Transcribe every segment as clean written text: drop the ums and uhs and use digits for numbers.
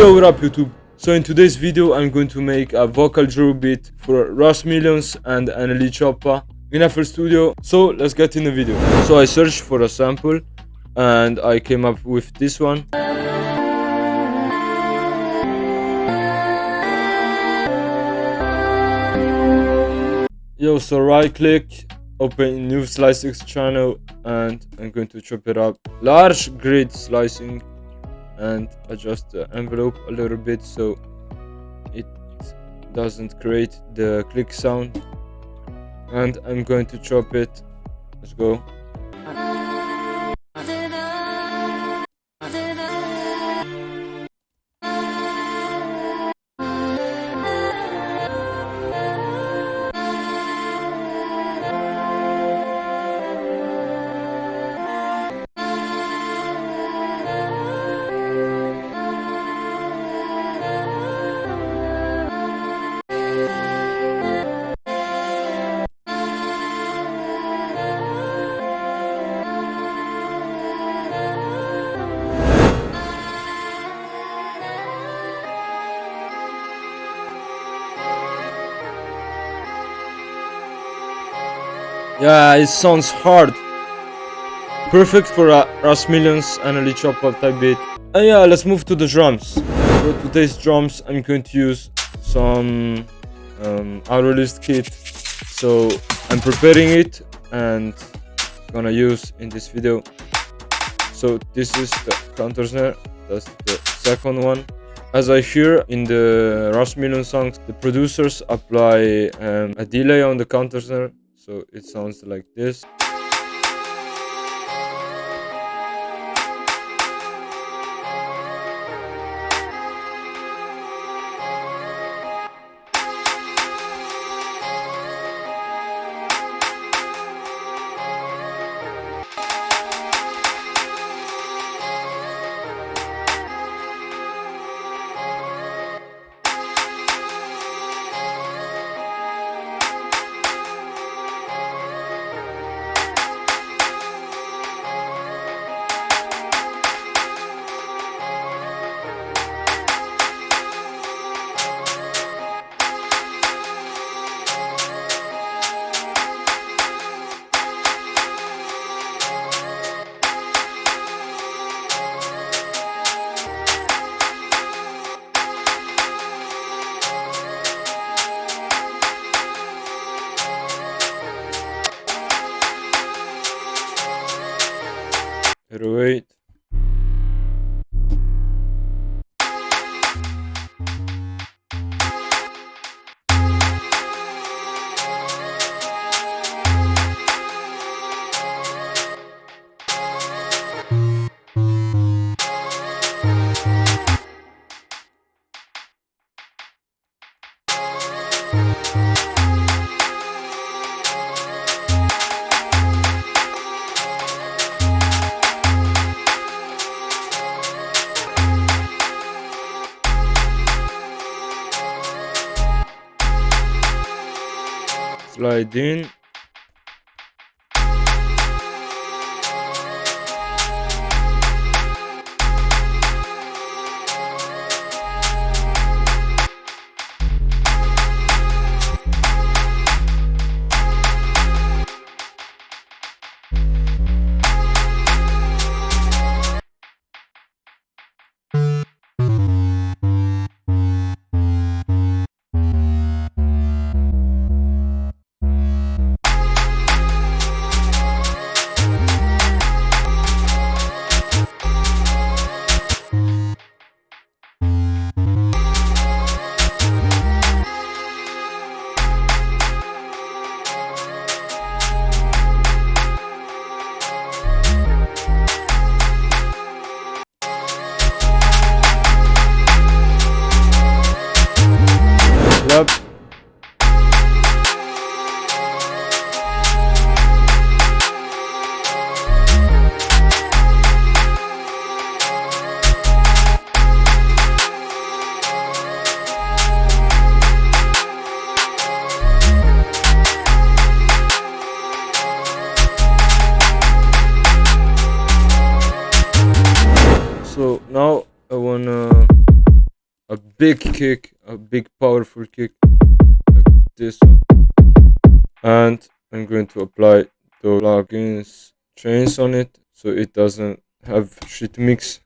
Yo, what up YouTube? So in today's video I'm going to make a vocal drill beat for Russ Millions and NLE Choppa in FL Studio. So let's get in the video. So I searched for a sample and I came up with this one. Yo, so right click, open new slicing channel, and I'm going to chop it up. Large grid slicing, and adjust the envelope a little bit so it doesn't create the click sound. And I'm going to chop it. Let's go. Yeah, it sounds hard. Perfect for a Russ Millions NLE Choppa type beat. And yeah, let's move to the drums. For today's drums, I'm going to use some unreleased kit. So I'm preparing it and gonna use in this video. So this is the counter snare. That's the second one. As I hear in the Russ Millions songs, the producers apply a delay on the counter snare. So it sounds like this. Wait. Slide in. Yep. So now I wanna a big kick, a big powerful kick, like this one. And I'm going to apply the plugins chains on it so it doesn't have shit mix.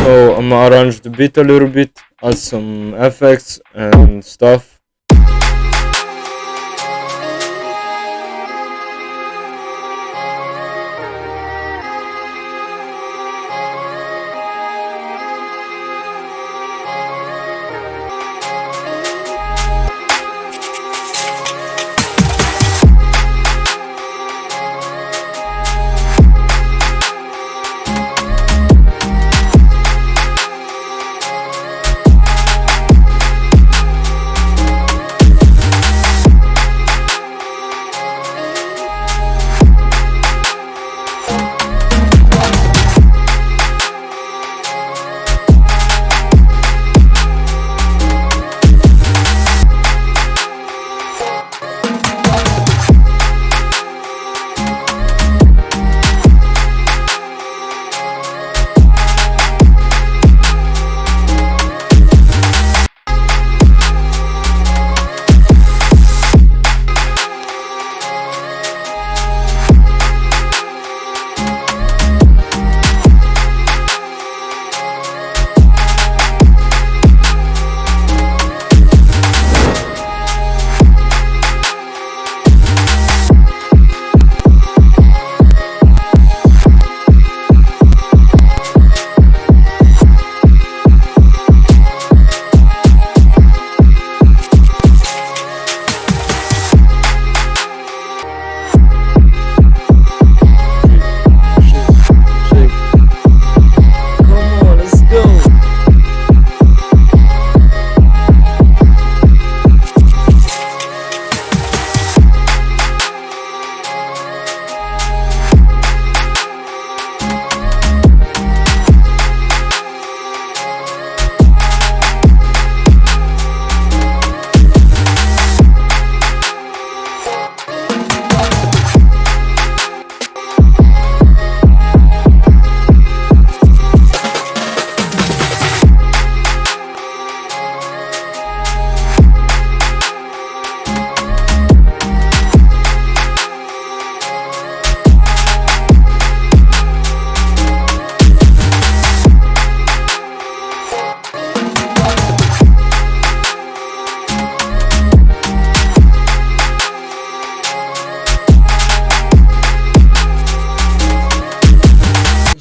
So I'm gonna arrange the beat a little bit, add some effects and stuff.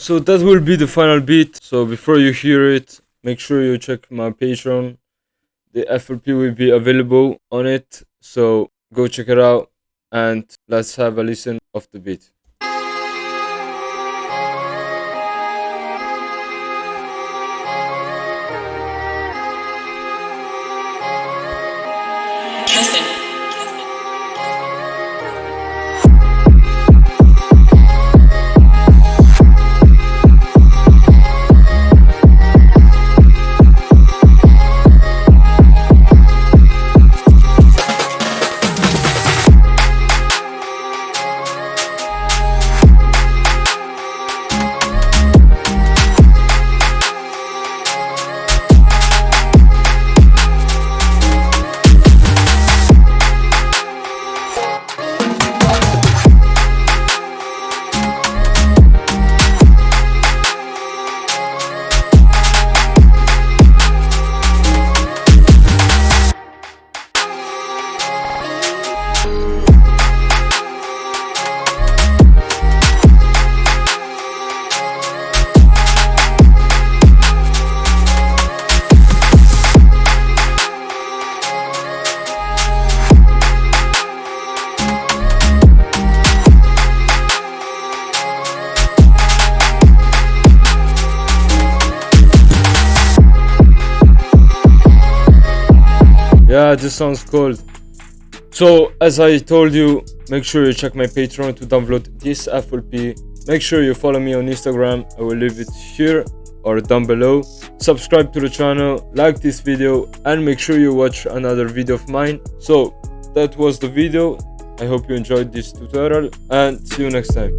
So that will be the final beat. So before you hear it, make sure you check my Patreon. The FLP will be available on it. So go check it out and let's have a listen of the beat. Yeah, this sounds cool. So as I told you, make sure you check my Patreon to download this FLP. Make sure you follow me on Instagram. I will leave it here or down below. Subscribe to the channel, like this video, and make sure you watch another video of mine. So that was the video. I hope you enjoyed this tutorial and see you next time.